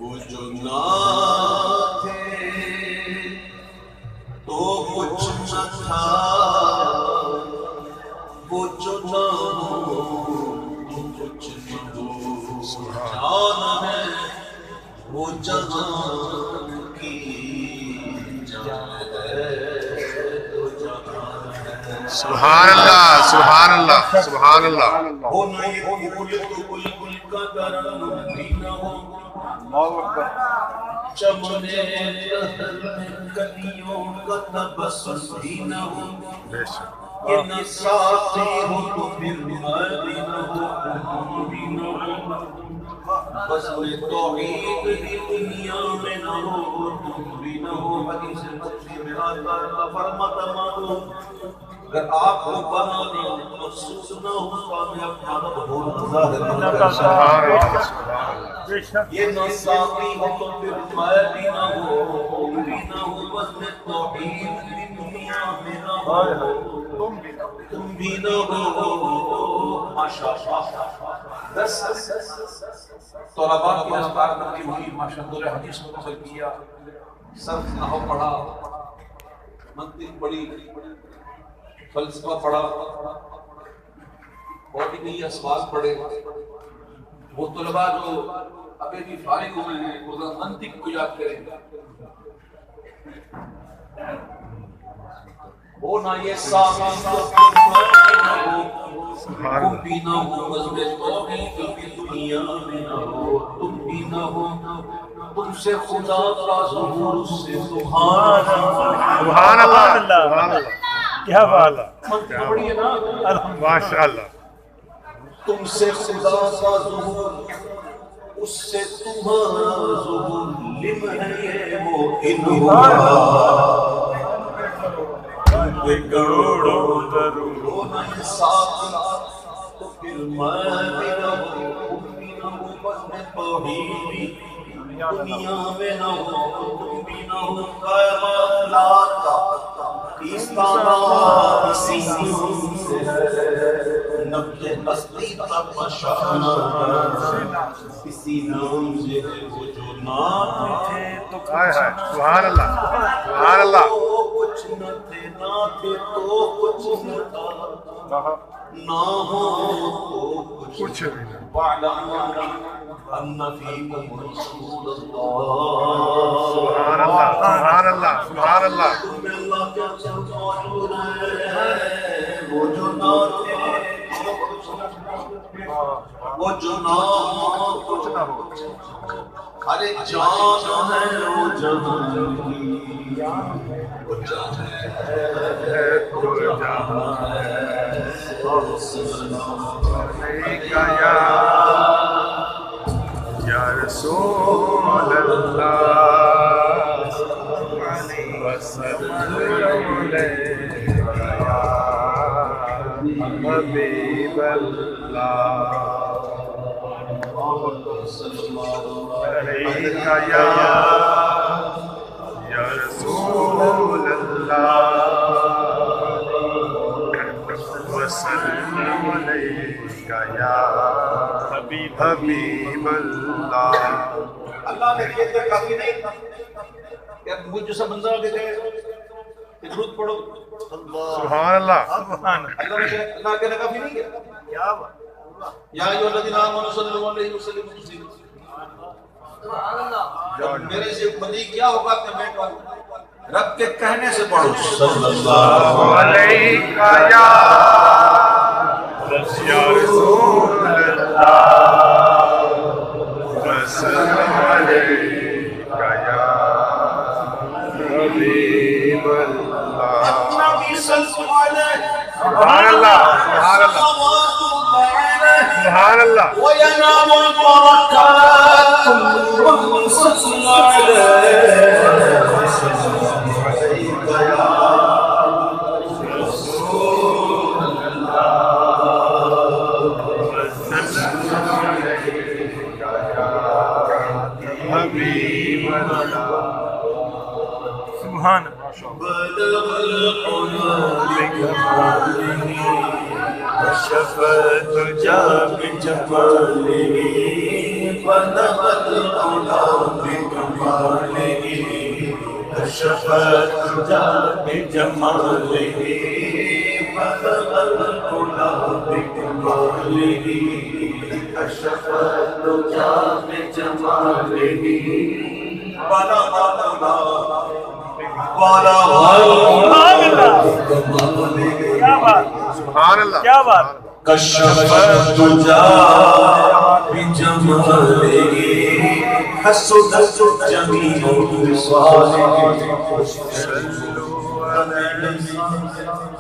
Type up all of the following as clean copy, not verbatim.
وہ جو نہ تھے تو کچھ نہ تھا، وہ جو نہ ہو تو کچھ نہ ہو، جان ہے وہ جہان کی جان ہے تو جہان ہے۔ سبحان اللہ سبحان اللہ سبحان اللہ۔ ہو نہ یہ پھول تو بلبل کا درد بھی نہ ہو، چمنے دہر میں کلیوں کا تبسم بھی نہ ہو، بے شک یہ نہ ساقی ہو تو پھر میں بھی نہ ہو، تم بھی نہ ہو، بس میں توحید بھی دنیا میں نہ ہو، تم بھی نہ ہو۔ حدیث قدسی میں آتا ہے فرماتا مانو اگر آپ کو بنانے مخصوص نہ ہو تو میں اپنا رب بھولتا ہے۔ سبحان اللہ سبحان اللہ۔ یہ نہ ساقی ہو تو پھر میں بھی نہ ہو، تم بھی نہ ہو، بس میں توحید بھی دنیا میں نہ ہو، تم بھی نہ ہو۔ ماشاءاللہ طلباء کی اذکار کرتی ہوئی ماشاءاللہ حدیث کو نقل کیا، صرف نحو پڑھا، منطق پڑھی، فلسفہ پڑھا، اور بھی کئی اسباب پڑھے۔ وہ طلباء جو ابھی بھی فارغ ہوئے ہیں وہ ذرا منطق کو یاد کریں گے۔ ہو نہ یہ ساقی تو تم بھی نہ ہو، بس میں توحید بھی دنیا میں نہ ہو، تم بھی نہ ہو، تم سے خدا کا ظہور، اس سے سبحان سبحان اللہ سبحان اللہ۔ کیا بات ہے، منطق پڑھی ہے نا، ماشاء اللہ۔ تم سے خدا کا ظہور، اس سے تمہارا ظہور، لم ہے یہ وہ انوار کروڑوں درود، ہو نہ یہ ساقی تو پھر میں بھی نہ ہوں، تم بھی نہ ہو، بس میں توحید بھی دنیا میں نہ ہو، تم بھی نہ ہو۔ قیامت لاتا اس کا نام اسی نام سے ہے، نبض ہستی کا مشانہ اسی نام سے ہے، وہ جو نام تھے تو سبحان اللہ سبحان اللہ۔ کچھ نہ تھے، نہ تھے تو کچھ نہ تھا، نہ ہو تو کچھ بھی نہیں۔ وَاعْلَمُوا أَنَّ فِيكُمْ رَسُولَ سبحان اللَّهِ۔ اللہ سبحان اللہ سبحان اللہ۔ تم میں اللہ کے اثر موجود ہے، وہ جو نہ تھے وہ جو نہ کچھ نہ ہو، ارے جان ہے وہ جہان کی، وہ جان ہے تو جہان ہے۔ یا رسول اللہ وسلم علیک یا حبیب اللہ علیک یا رسول اللہ وسلم علیک یا حبیب اللہ۔ اللہ نے یہ تو کافی نہیں کہ مجھ جیسا بندہ آگے گئے کہ درود پڑھو، سبحان اللہ اللہ کہنے کافی نہیں کیا؟ کیا بات، یا ایھا الذین آمنوا صلی علیہ وسلم جب میرے سے بندی کیا ہوگا کہ میں کہوں، رب کے کہنے سے پڑھو صلی اللہ علیک یا رسول اللہ وسلم علیک یا حبیب اللہ۔ نبی صلی اللہ علیہ سبحان اللہ سبحان اللہ سبحان اللہ۔ وَيَنَامُ الْبَرَكَاتُ كُلُّهُمْ صَلَّى عَلَيْهِ حبیب اللہ۔ سبحان بلغ العلا بكماله كشف الدجى بجماله بلغ العلا بكماله كشف الدجى بجماله بلغ العلا بكماله كشف الدجى بجماله بلغ العلا سبحان اللہ کیا بات کشف الدجى بجماله حسنت جميع خصاله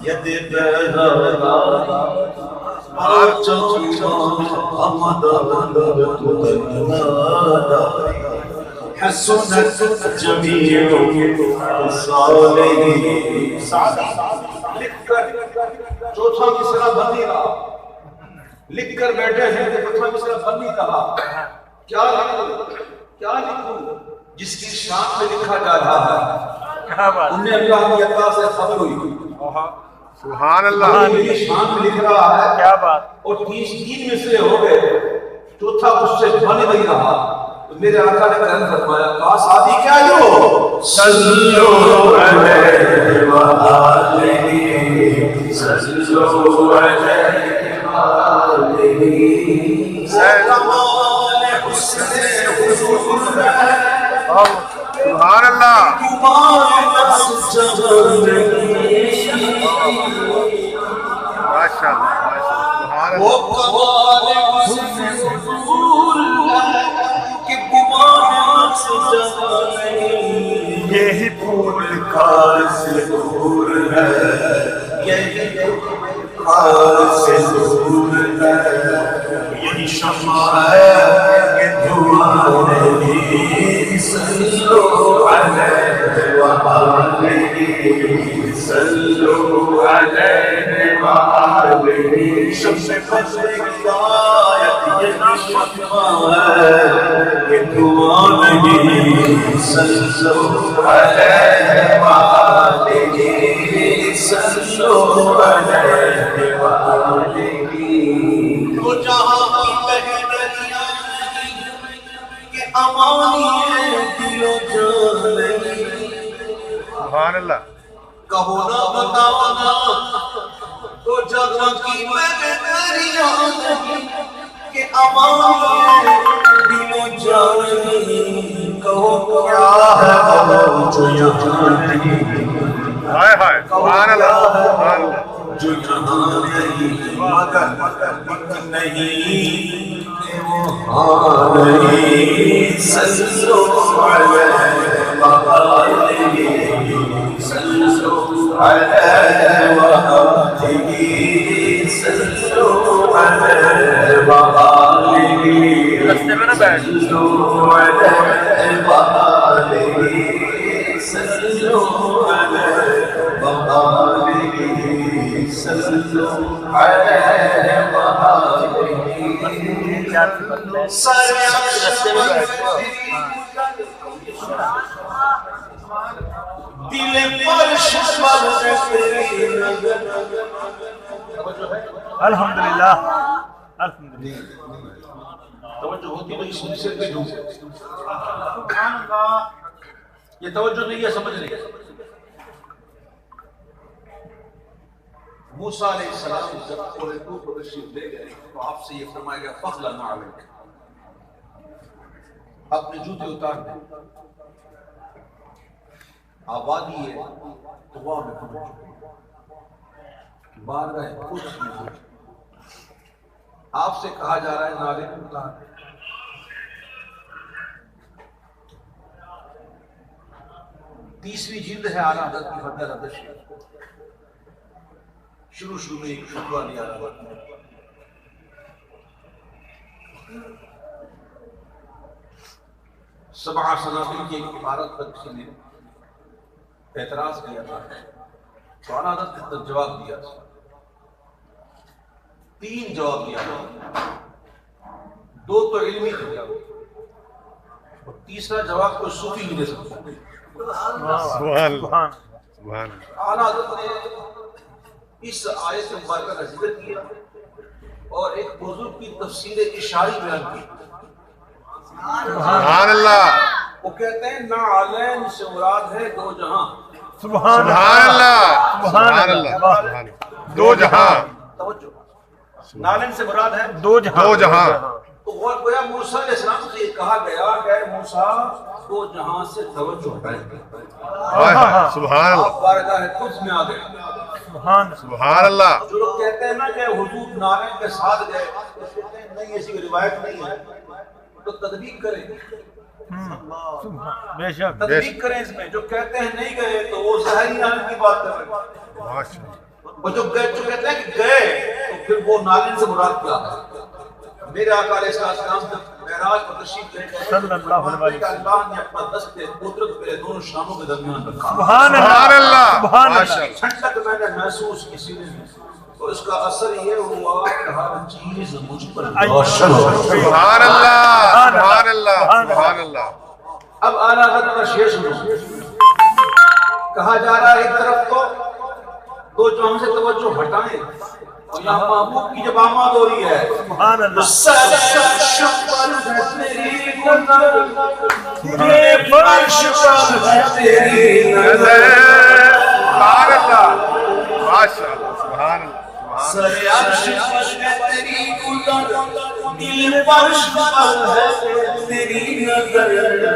ید بہرا حسنت جميع خصاله لکھ کر چوتھا مصرع بن نہیں رہا، لکھ کر بیٹھے ہیں کہ چوتھا مصرع بن نہیں رہا، کیا لکھوں جس کی شان میں لکھا جا رہا ہے۔ انہیں اللہ کی عطا سے خبر ہوئی، سبحان اللہ میری شان میں لکھ رہا ہے، کیا بات اور تین مصرع ہو گئے، چوتھا مجھ سے بن نہیں رہا۔ تو میرے آقا نے کرم فرمایا، کہا ساتھی کیا جو صلو علیہ وآلہ صلو علیہ وآلہ کمال حسن حضور ہے سبحان اللہ ماشاء اللہ سبحان وہ اللہ کمال حسن حضور ہے کہ گمان سے جگہ نہیں، یہی پھول کار سے دور ہے، یہی کار سے دور ہے، یہی شمع ہے کہ دھواں نہیں، صلو علیہ وآلہ صلو علیہ وآلہ شمس فضل ہدایت یہی شمع ہے کہ دھواں نہیں، صلو علیہ وآلہ صلو علیہ وآلہ تو جہاں کی بہتریا کہ امانی ہے دل و جان نہیں، سبحان اللہ کہو نہ بتانا تو جگہ کی بہتریا کہ امانی ہے دل و جان نہیں، کہو کیا ہے جو یہاں نہیں، ہائے ہائے سبحان اللہ سبحان اللہ جو یہاں نہیں مگر ایک نہیں کہ وہاں نہیں، صلو علیہ وآلہ صلو علیہ وآلہ صلو علیہ وآلہ رستے میں نہ بیٹھ صلو علیہ وآلہ صلو علیہ وآلہ صلو علیہ وآلہ رستے میں بیٹھ دل پر شمع تیری نظر الحمدللہ الحمدللہ توجہ ہوتی نہیں سر پہ ڈھونگ یہ توجہ نہیں ہے، سمجھ نہیں۔ موسیٰ علیہ السلام جب کوہ طور پر تشریف لے گئے تو آپ سے یہ فرمایا گیا فخلع علیک، اپنے جوتے اتار دیں، آبادی ہے تو وہاں میں پہنچ چکے، بارگاہ قدس میں پہنچ چکے، آپ سے کہا جا رہا ہے نالے میں اتار دیں۔ تیسری جلد ہے اعلیٰ حضرت کی فتح حضرت شروع میں ایک شکوہ لیا رہا ہے، سبع سنابل کی ایک عبارت پر کسی نے اعتراض کیا تھا تو اعلیٰ حضرت نے جواب دیا تھا، 3 جواب دیا تھا، 2 تو علمی تھے اور تیسرا جواب کوئی صوفی نہیں دے سکتا۔ سبحان اللہ سبحان اللہ اعلیٰ حضرت نے اس آیت مبارکہ کا ذکر کیا اور ایک بزرگ کی تفسیر اشاری بیان کی، سبحان اللہ وہ کہتے ہیں نعلین سے مراد ہے دو جہاں. سبحان سبحان اللہ سبحان سبحان اللہ دو جہاں توجہ, نعلین سے مراد ہے دو جہاں دو جہاں تو وہ گویا موسیٰ علیہ السلام سے یہ کہا گیا کہ اے موسیٰ دو جہاں سے توجہ ہٹائیں. ہائے ہائے سبحان اللہ آپ بارگاہ قدس میں آ گئے. سبحان سبحان اللہ جو لوگ کہتے ہیں نا کہ حضور نعلین کے ساتھ گئے, تو کہتے ہیں نہیں ایسی کوئی روایت نہیں ہے, تو تدبیق کریں, بے شک تدبیق کریں اس میں. جو کہتے ہیں نہیں گئے تو وہ ظاہری نعلین کی بات کر رہے ہیں. ماشاء اللہ وہ جو کہتے ہیں کہ گئے تو پھر وہ نعلین سے مراد کیا ہے. میرے آقا علیہ السلام معراج پر تشریف لے گئے, صلی اللہ علیہ وسلم. اللہ نے اپنا دست قدرت میرے دونوں شانوں کے درمیان رکھا. سبحان سبحان اللہ سبحان ماشاء اللہ. اللہ ٹھنڈک میں نے محسوس کی سینے میں, تو اس کا اثر یہ ہوا کہ ہر چیز مجھ پر روشن ہو. سبحان اللہ سبحان اللہ سبحان اللہ اب اعلیٰ حضرت کا شعر سنو. کہا جا رہا ہے ایک طرف تو دو جہاں سے توجہ ہٹائیں, اور یہاں محبوب کی جب آماد ہو رہی ہے سبحان اللہ فرش پر ہے تیری نظر, یہ فرش پر ہے تیری نظر, سبحان اللہ ماشاء اللہ سبحان اللہ سر عرش پر ہے تیری نظر, دل فرش پر ہے تیری نظر,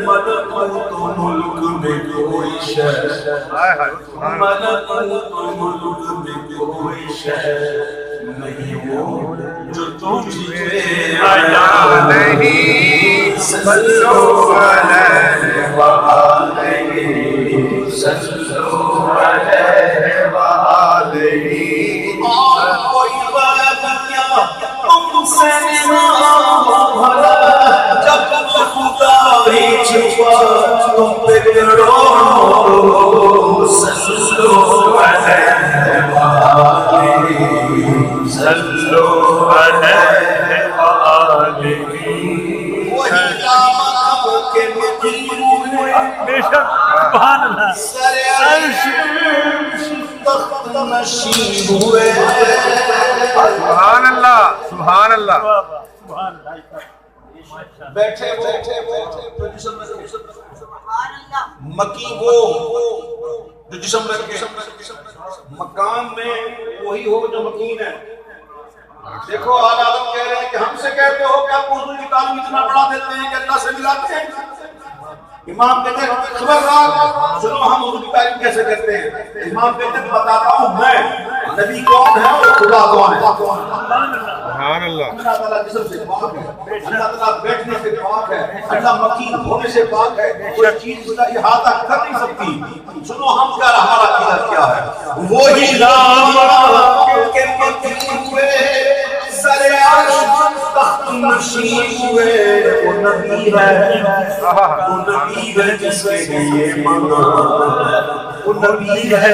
ملکوت و ملک میں کوئی شے, ہائے ہائے سبحان اللہ ملکوت و ملک میں کوئی شے نہیں وہ جو تجھے آیا نہیں صلو علیہ وآلہ صلو علیہ وآلہ. کوئی بات کیا تم سے نہ بھلا, جب خدا ہی چھپا تم بگڑو, صلو علیہ وآلہ صلو علیہ وآلہ. وہی دامن کے مقیم ہوئے, بے شک سبحان اللہ. سر عرش تخت نشین ہوئے. سبحان اللہ سبحان اللہ سبحان اللہ. بیٹھے مکی وہ جو جسم رکھے, مقام میں وہی ہو جو مکین ہے. دیکھو اعلیٰ حضرت کہہ رہے ہیں کہ ہم سے کہتے ہو کہ آپ اردو کی تعلیم اتنا بڑھا دیتے ہیں کہ اللہ سے ملاتے ہیں. امام کہتے ہیں خبردار سنو ہم اردو کی تعلیم کیسے کرتے ہیں. امام کہتے ہیں بتاتا ہوں میں نبی کون ہے اور خدا کون ہے. سبحان اللہ اللہ تعالیٰ جسم سے پاک ہے, اللہ تعالیٰ بیٹھنے سے پاک ہے, اللہ مکین ہونے سے پاک ہے, کوئی چیز اس کا احاطہ کر نہیں سکتی. سنو ہم کیا ہمارا عقیدہ کیا ہے. وہی دامن کے مکین ہوئے, سر عرش تخت نشین ہوئے. وہ نبی ہے, وہ نبی ہے جس کے لیے مقام, وہ نبی ہے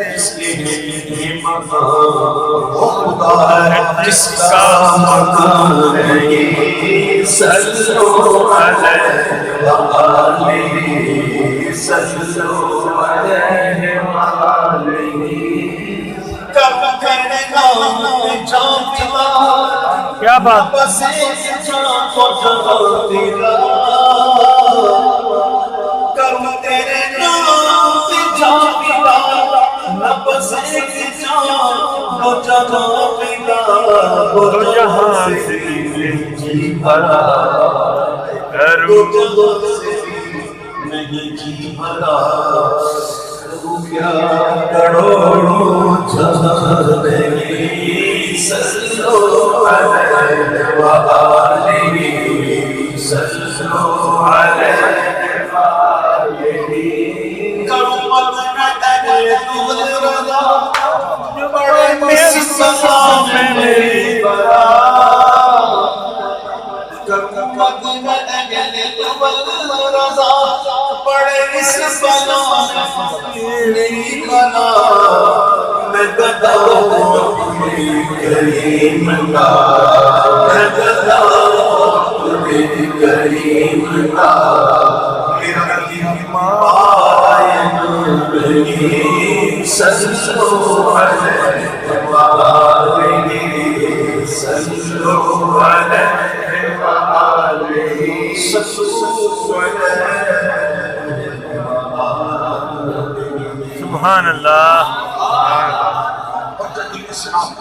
جس کے لیے مقام, وہ خدا ہے جس کا مقام ہے. صلو علیہ وآلہ صلو علیہ وآلہ. کب کرنے کا جان پلا, کیا بات. بس ایک جان کو جان پلا, کروں تیرے نام پہ جان پلا, بس ایک جان کو جان پلا. تو جہاں سے جی بھرا کروں جہاں سے نہیں جی بھرا, تو کیا کروڑوں جہاں نہیں. صلو علیہ وآلہ صلو علیہ وآلہ. کروں مدنہ اے تو رضا, بڑے مسلمان میں میری برا. کروں مدنہ اے تو رضا, بڑے مسلمان میں میری برا. میں گدا اپنے کریم کا, میں گدا اپنے کریم کا. میرا دل آئے نبی صلو علیہ وآلہ صلو علیہ وآلہ صلوا سبحان اللہ حجت الاسلام